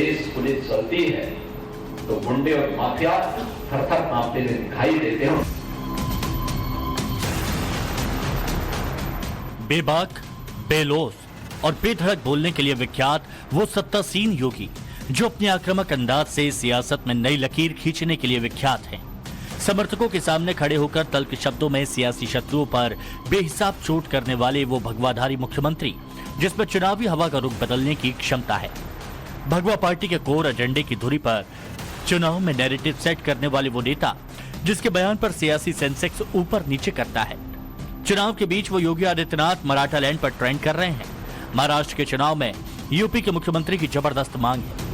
प्रदेश police चलती है तो गुंडे और माफिया थर-थर कांपते हुए दिखाई देते हैं। बेबाक, बेलौस और बेधड़क बोलने के लिए विख्यात वो सत्तासीन योगी जो अपने आक्रामक अंदाज से सियासत में नई लकीर खींचने के लिए विख्यात हैं। समर्थकों के सामने खड़े होकर तल्ख शब्दों में सियासी शत्रुओं पर बेहिसाब चोट करने वाले वो भगवाधारी मुख्यमंत्री जिसमें चुनावी हवा का रुख बदलने की क्षमता है। भगवा पार्टी के कोर एजेंडे की धुरी पर चुनाव में नैरेटिव सेट करने वाले वो नेता जिसके बयान पर सियासी सेंसेक्स ऊपर नीचे करता है। चुनाव के बीच वो योगी आदित्यनाथ मराठा लैंड पर ट्रेंड कर रहे हैं। महाराष्ट्र के चुनाव में यूपी के मुख्यमंत्री की जबरदस्त मांग है।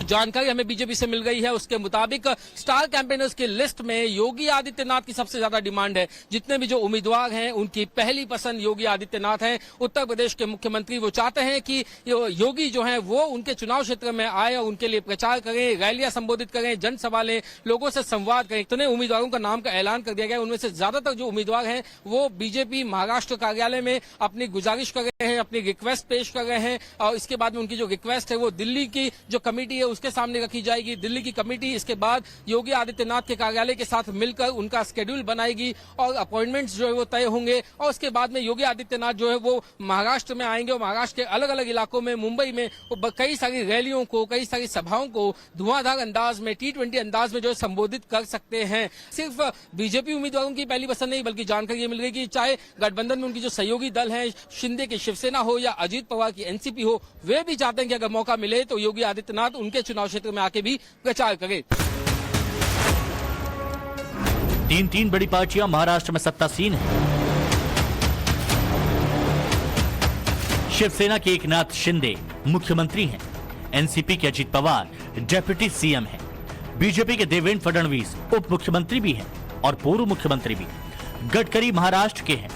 जानकारी हमें बीजेपी से मिल गई है, उसके मुताबिक स्टार कैंपेनर्स की लिस्ट में योगी आदित्यनाथ की सबसे ज्यादा डिमांड है। जितने भी जो उम्मीदवार हैं उनकी पहली पसंद योगी आदित्यनाथ हैं। उत्तर प्रदेश के मुख्यमंत्री वो चाहते हैं कि योगी जो हैं वो उनके चुनाव क्षेत्र में आए और उनके लिए प्रचार करें, रैलियां संबोधित करें, जनसभा लें, लोगों से संवाद करें। इतने उम्मीदवारों का नाम का ऐलान कर दिया गया। उनमें से ज्यादातर जो उम्मीदवार हैं वो बीजेपी महाराष्ट्र कार्यालय में अपनी गुजारिश कर रहे हैं, अपनी रिक्वेस्ट पेश कर रहे हैं और इसके बाद में उनकी जो रिक्वेस्ट है वो दिल्ली की जो कमेटी है उसके सामने रखी जाएगी। दिल्ली की कमेटी इसके बाद योगी आदित्यनाथ के कार्यालय के साथ मिलकर उनका शेड्यूल बनाएगी और अपॉइंटमेंट्स जो है वो तय होंगे और उसके बाद में योगी आदित्यनाथ जो है वो महाराष्ट्र में आएंगे और महाराष्ट्र के अलग अलग इलाकों में, मुंबई में कई सारी रैलियों को, कई सारी सभाओं को धुआंधार अंदाज में, T20 अंदाज में जो है संबोधित कर सकते हैं। सिर्फ बीजेपी उम्मीदवारों की पहली पसंद नहीं बल्कि जानकारी ये मिल गई कि चाहे गठबंधन में उनकी जो सहयोगी दल है, शिंदे की शिवसेना हो या अजीत पवार की एनसीपी हो, वे भी चाहते हैं कि अगर मौका मिले तो योगी आदित्यनाथ उनके चुनाव क्षेत्र में आके भी प्रचार करें। तीन बड़ी पार्टियां महाराष्ट्र में सत्तासीन हैं। शिवसेना के एकनाथ शिंदे मुख्यमंत्री हैं। एनसीपी के अजीत पवार डेप्यूटी सीएम हैं। बीजेपी के देवेंद्र फडणवीस उप मुख्यमंत्री भी हैं और पूर्व मुख्यमंत्री भी। गडकरी महाराष्ट्र के हैं।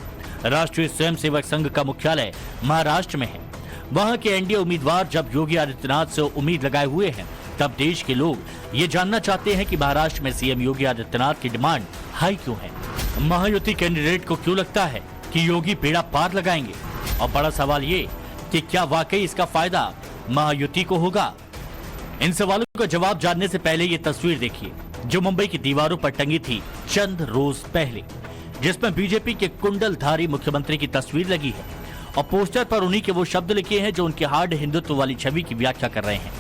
राष्ट्रीय स्वयंसेवक संघ का मुख्यालय महाराष्ट्र में है। वहां के एनडीए उम्मीदवार जब योगी आदित्यनाथ से उम्मीद लगाए हुए हैं तब देश के लोग ये जानना चाहते हैं कि महाराष्ट्र में सीएम योगी आदित्यनाथ की डिमांड हाई क्यों है। महायुति कैंडिडेट को क्यों लगता है कि योगी बेड़ा पार लगाएंगे और बड़ा सवाल ये कि क्या वाकई इसका फायदा महायुति को होगा। इन सवालों का जवाब जानने से पहले ये तस्वीर देखिए जो मुंबई की दीवारों पर टंगी थी चंद रोज पहले, जिसमें बीजेपी के कुंडलधारी मुख्यमंत्री की तस्वीर लगी है और पोस्टर पर उन्हीं के वो शब्द लिखे हैं जो उनके हार्ड हिंदुत्व वाली छवि की व्याख्या कर रहे हैं,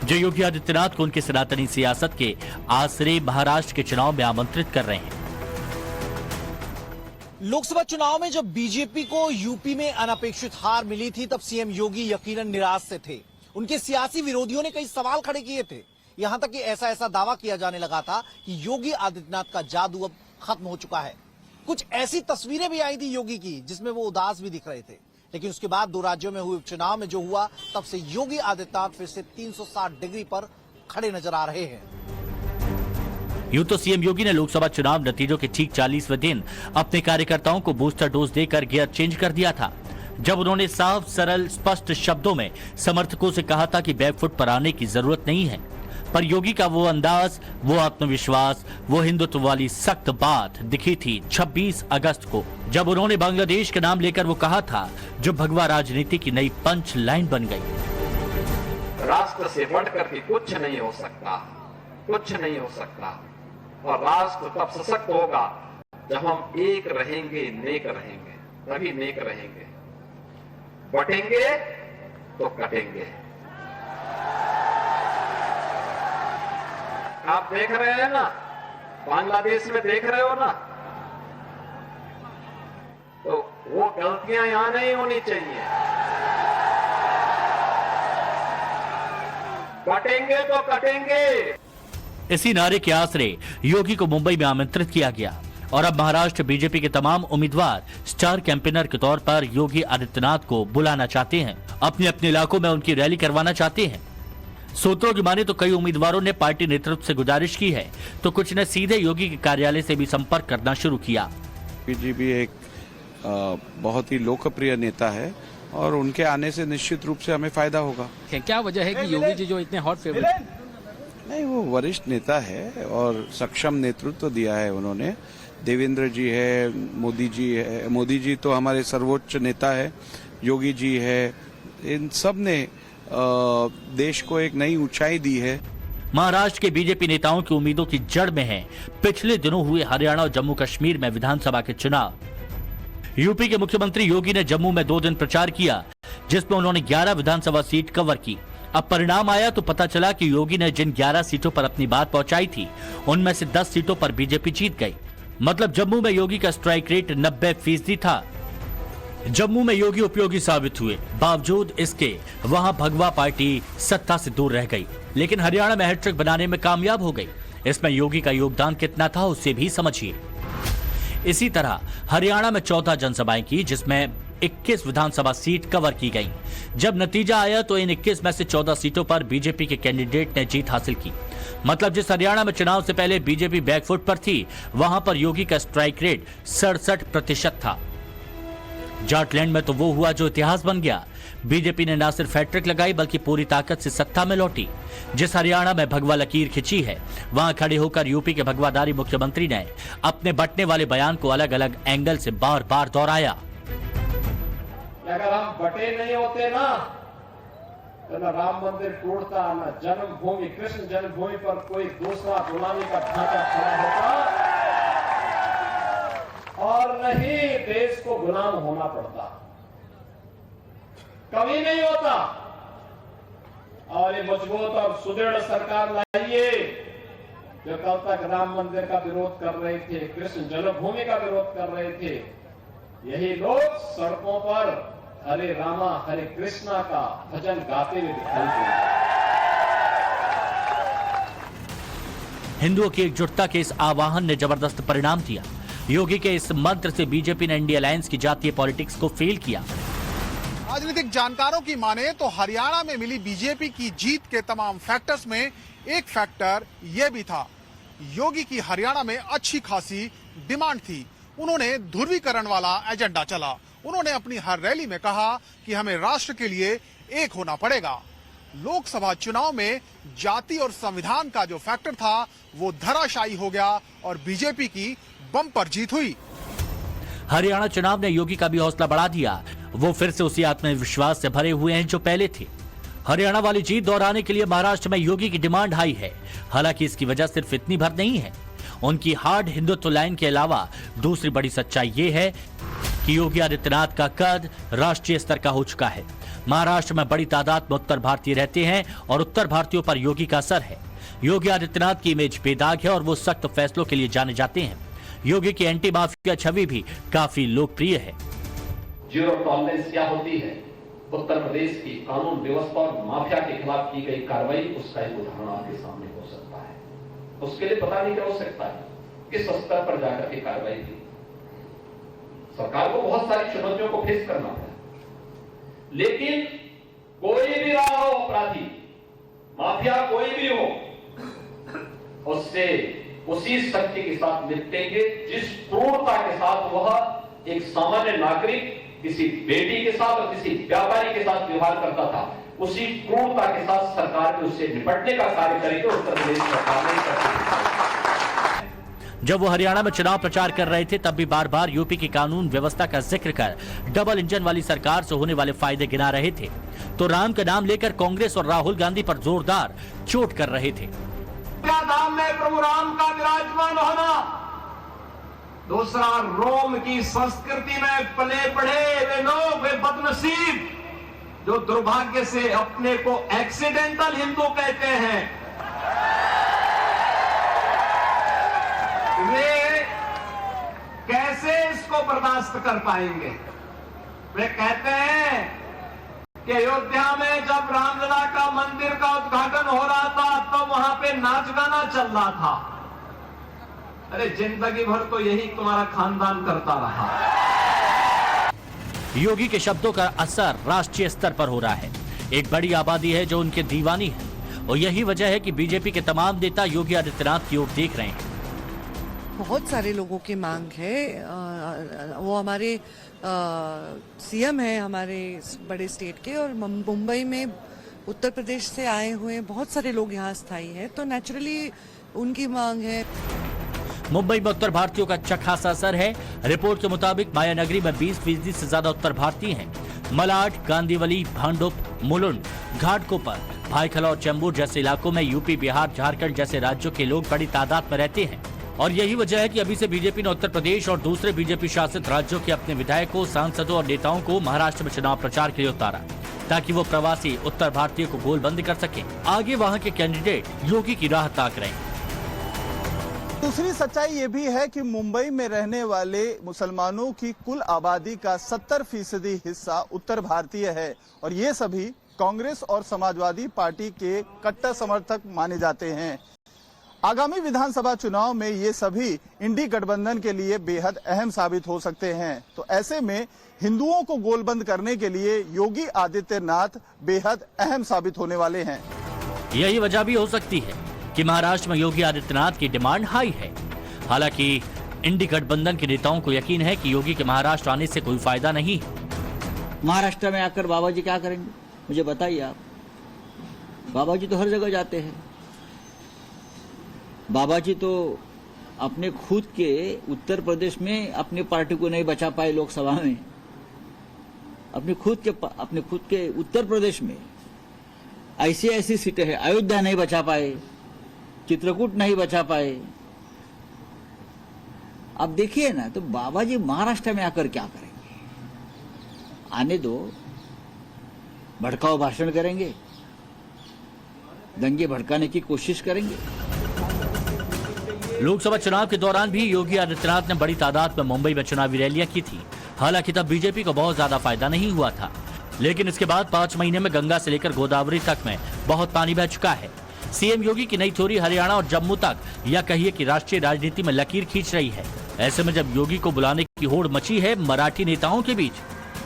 जो योगी आदित्यनाथ को उनके सनातनी सियासत के आसरे महाराष्ट्र के चुनाव में आमंत्रित कर रहे हैं। लोकसभा चुनाव में जब बीजेपी को यूपी में अनपेक्षित हार मिली थी तब सीएम योगी यकीनन निराश से थे। उनके सियासी विरोधियों ने कई सवाल खड़े किए थे। यहां तक कि ऐसा दावा किया जाने लगा था कि योगी आदित्यनाथ का जादू अब खत्म हो चुका है। कुछ ऐसी तस्वीरें भी आई थी योगी की जिसमें वो उदास भी दिख रहे थे। लेकिन उसके बाद 2 राज्यों में हुए उपचुनाव में जो हुआ तब से योगी आदित्यनाथ फिर से 360 डिग्री पर खड़े नजर आ रहे हैं। यूं तो सीएम योगी ने लोकसभा चुनाव नतीजों के ठीक 40वें दिन अपने कार्यकर्ताओं को बूस्टर डोज देकर गियर चेंज कर दिया था, जब उन्होंने साफ, सरल, स्पष्ट शब्दों में समर्थकों से कहा था कि बैकफुट पर आने की जरूरत नहीं है। पर योगी का वो अंदाज, वो आत्मविश्वास, वो हिंदुत्व वाली सख्त बात दिखी थी 26 अगस्त को, जब उन्होंने बांग्लादेश के नाम लेकर वो कहा था जो भगवा राजनीति की नई पंच लाइन बन गई। राष्ट्र से बढ़कर के कुछ नहीं हो सकता, कुछ नहीं हो सकता। और राष्ट्र तब सशक्त होगा जब हम एक रहेंगे, नेक रहेंगे, तभी नेक रहेंगे। बटेंगे तो कटेंगे। आप देख रहे हैं ना, बांग्लादेश में देख रहे हो ना, तो वो गलतियां यहां नहीं होनी चाहिए। बटेंगे तो कटेंगे। इसी नारे के आसरे योगी को मुंबई में आमंत्रित किया गया और अब महाराष्ट्र बीजेपी के तमाम उम्मीदवार स्टार कैंपेनर के तौर पर योगी आदित्यनाथ को बुलाना चाहते हैं, अपने अपने इलाकों में उनकी रैली करवाना चाहते हैं। सूत्रों की माने तो कई उम्मीदवारों ने पार्टी नेतृत्व से गुजारिश की है तो कुछ ने सीधे योगी के कार्यालय से भी संपर्क करना शुरू किया। बीजेपी एक बहुत ही लोकप्रिय नेता है और उनके आने से निश्चित रूप से हमें फायदा होगा। क्या वजह है कि योगी जी जो इतने हॉट फेवरेट? नहीं, वो वरिष्ठ नेता है और सक्षम नेतृत्व दिया है उन्होंने। देवेंद्र जी है, मोदी जी है, मोदी जी तो हमारे सर्वोच्च नेता है, योगी जी है, इन सब ने देश को एक नई ऊंचाई दी है। महाराष्ट्र के बीजेपी नेताओं की उम्मीदों की जड़ में है पिछले दिनों हुए हरियाणा और जम्मू कश्मीर में विधानसभा के चुनाव। यूपी के मुख्यमंत्री योगी ने जम्मू में 2 दिन प्रचार किया, जिसमें उन्होंने 11 विधानसभा सीट कवर की। अब परिणाम आया तो पता चला कि योगी ने जिन 11 सीटों पर अपनी बात पहुंचाई थी, उनमें से 10 सीटों पर बीजेपी जीत गई। मतलब जम्मू में योगी का स्ट्राइक रेट 90% था। जम्मू में योगी उपयोगी साबित हुए, बावजूद इसके वहां भगवा पार्टी सत्ता से दूर रह गई, लेकिन हरियाणा में हैट्रिक बनाने में कामयाब हो गई। इसमें योगी का योगदान कितना था उसे भी समझिए। इसी तरह हरियाणा में 14 जनसभाएं की, जिसमें 21 विधानसभा सीट कवर की गई। जब नतीजा आया तो इन 21 में से 14 सीटों पर बीजेपी के कैंडिडेट ने जीत हासिल की। मतलब जिस हरियाणा में चुनाव से पहले बीजेपी बैकफुट पर थी, वहां पर योगी का स्ट्राइक रेट 67% था। जाटलैंड में तो वो हुआ जो इतिहास बन गया। बीजेपी ने न सिर्फ हैट्रिक लगाई बल्कि पूरी ताकत से सत्ता में लौटी। जिस हरियाणा में भगवा लकीर खिंची है, वहां खड़े होकर यूपी के भगवाधारी मुख्यमंत्री ने अपने बंटने वाले बयान को अलग अलग एंगल से बार बार दोहराया। अगर हम बटे नहीं होते ना, तो न राम मंदिर टूटता, न जन्मभूमि कृष्ण जन्मभूमि पर कोई दूसरा गुलामी का ढांचा खड़ा होता, और नहीं देश को गुलाम होना पड़ता, कभी नहीं होता। और ये मजबूत और सुदृढ़ सरकार लाइए, जो कल तक राम मंदिर का विरोध कर रहे थे, कृष्ण जन्मभूमि का विरोध कर रहे थे, यही लोग सड़कों पर हरे रामा हरे कृष्णा का भजन गाते हुए दिखाई देंगे। हिंदुओं की एकजुटता के इस आह्वान ने जबरदस्त परिणाम दिया। योगी के इस मंत्र से बीजेपी ने इंडिया अलायंस की जातीय पॉलिटिक्स को फेल किया। राजनीतिक जानकारों की माने तो हरियाणा में मिली बीजेपी की जीत के तमाम फैक्टर्स में एक फैक्टर यह भी था, योगी की हरियाणा में अच्छी खासी डिमांड थी। उन्होंने ध्रुवीकरण वाला एजेंडा चला। उन्होंने अपनी हर रैली में कहा कि हमें राष्ट्र के लिए एक होना पड़ेगा। लोकसभा चुनाव में जाति और संविधान का जो फैक्टर था वो धराशायी हो गया और बीजेपी की बम्पर जीत हुई। हरियाणा चुनाव ने योगी का भी हौसला बढ़ा दिया। वो फिर से उसी आत्मविश्वास से भरे हुए हैं जो पहले थे। हरियाणा वाली जीत दोहराने के लिए महाराष्ट्र में योगी की डिमांड हाई है। हालांकि इसकी वजह सिर्फ इतनी भर नहीं है। उनकी हार्ड हिंदुत्व लाइन के अलावा दूसरी बड़ी सच्चाई ये है कि योगी आदित्यनाथ का कद राष्ट्रीय स्तर का हो चुका है। महाराष्ट्र में बड़ी तादाद में उत्तर भारतीय रहते हैं और उत्तर भारतीयों पर योगी का असर है। योगी आदित्यनाथ की इमेज बेदाग है और वो सख्त फैसलों के लिए जाने जाते हैं। योगी की एंटी माफिया छवि भी काफी लोकप्रिय है। जीरो टॉलरेंस क्या होती है? उत्तर प्रदेश की कानून व्यवस्था और माफिया के खिलाफ की गई कार्रवाई उसका एक उदाहरण आपके सामने हो सकता है। उसके लिए पता नहीं क्या हो सकता है, किस स्तर पर जाकर के कार्रवाई की। सरकार को बहुत सारी चुनौतियों को फेस करना है, लेकिन कोई भी रहा हो अपराधी, माफिया कोई भी हो, उससे उसी शक्ति के साथ निपटेंगे जिस क्रूरता के साथ वह एक सामान्य नागरिक किसी बेटी के साथ और किसी व्यापारी के साथ व्यवहार करता था। उसी क्रूरता के साथ सरकार भी उससे निपटने का कार्य करेगी। उत्तर प्रदेश सरकार नहीं कर सकती। जब वो हरियाणा में चुनाव प्रचार कर रहे थे तब भी बार बार यूपी की कानून व्यवस्था का जिक्र कर डबल इंजन वाली सरकार से होने वाले फायदे गिना रहे थे, तो राम का नाम लेकर कांग्रेस और राहुल गांधी पर जोरदार चोट कर रहे थे। धाम में प्रभु राम का विराजमान होना, दूसरा रोम की संस्कृति में पले पढ़े वे लोग, वे बदनसीब जो दुर्भाग्य से अपने को एक्सीडेंटल हिंदू कहते हैं, वे कैसे इसको बर्दाश्त कर पाएंगे? वे कहते हैं कि अयोध्या में जब रामलला का मंदिर का उद्घाटन हो रहा था तो वहां पे नाच गाना चल रहा था। अरे जिंदगी भर तो यही तुम्हारा खानदान करता रहा। योगी के शब्दों का असर राष्ट्रीय स्तर पर हो रहा है। एक बड़ी आबादी है जो उनके दीवानी है और यही वजह है कि बीजेपी के तमाम नेता योगी आदित्यनाथ की ओर देख रहे हैं। बहुत सारे लोगों की मांग है। वो हमारे सीएम है हमारे बड़े स्टेट के, और मुंबई में उत्तर प्रदेश से आए हुए बहुत सारे लोग यहाँ स्थायी हैं, तो नेचुरली उनकी मांग है। मुंबई में उत्तर भारतीयों का अच्छा खासा असर है। रिपोर्ट के मुताबिक मायानगरी में 20% से ज्यादा उत्तर भारतीय हैं। मलाड, कांदिवली, भांडुप, मुलुंड घाटकोपर, भाईखला और चैम्बूर जैसे इलाकों में यूपी, बिहार, झारखंड जैसे राज्यों के लोग बड़ी तादाद में रहते हैं और यही वजह है कि अभी से बीजेपी ने उत्तर प्रदेश और दूसरे बीजेपी शासित राज्यों के अपने विधायकों, सांसदों और नेताओं को महाराष्ट्र में चुनाव प्रचार के लिए उतारा ताकि वो प्रवासी उत्तर भारतीय को गोलबंद कर सके। आगे वहाँ के कैंडिडेट योगी की राह ताक रहे हैं। दूसरी सच्चाई ये भी है कि मुंबई में रहने वाले मुसलमानों की कुल आबादी का 70% हिस्सा उत्तर भारतीय है और ये सभी कांग्रेस और समाजवादी पार्टी के कट्टर समर्थक माने जाते हैं। आगामी विधानसभा चुनाव में ये सभी इंडी गठबंधन के लिए बेहद अहम साबित हो सकते हैं। तो ऐसे में हिंदुओं को गोलबंद करने के लिए योगी आदित्यनाथ बेहद अहम साबित होने वाले हैं। यही वजह भी हो सकती है कि महाराष्ट्र में योगी आदित्यनाथ की डिमांड हाई है। हालांकि इंडी गठबंधन के नेताओं को यकीन है कि योगी के महाराष्ट्र आने से कोई फायदा नहीं है। महाराष्ट्र में आकर बाबा जी क्या करेंगे, मुझे बताइए आप। बाबा जी तो हर जगह जाते हैं। बाबा जी तो अपने खुद के उत्तर प्रदेश में अपनी पार्टी को नहीं बचा पाए लोकसभा में। अपने खुद के उत्तर प्रदेश में ऐसी सीटें हैं। अयोध्या नहीं बचा पाए, चित्रकूट नहीं बचा पाए। अब देखिए ना, तो बाबा जी महाराष्ट्र में आकर क्या करेंगे? आने दो, भड़काऊ भाषण करेंगे, दंगे भड़काने की कोशिश करेंगे। लोकसभा चुनाव के दौरान भी योगी आदित्यनाथ ने बड़ी तादाद में मुंबई में चुनावी रैलियां की थी। हालांकि तब बीजेपी को बहुत ज्यादा फायदा नहीं हुआ था, लेकिन इसके बाद 5 महीने में गंगा से लेकर गोदावरी तक में बहुत पानी बह चुका है। सीएम योगी की नई थ्योरी हरियाणा और जम्मू तक या कहिए कि राष्ट्रीय राजनीति में लकीर खींच रही है। ऐसे में जब योगी को बुलाने की होड़ मची है मराठी नेताओं के बीच,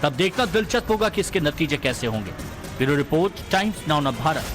तब देखना दिलचस्प होगा कि इसके नतीजे कैसे होंगे। Bureau report, times now Bharat.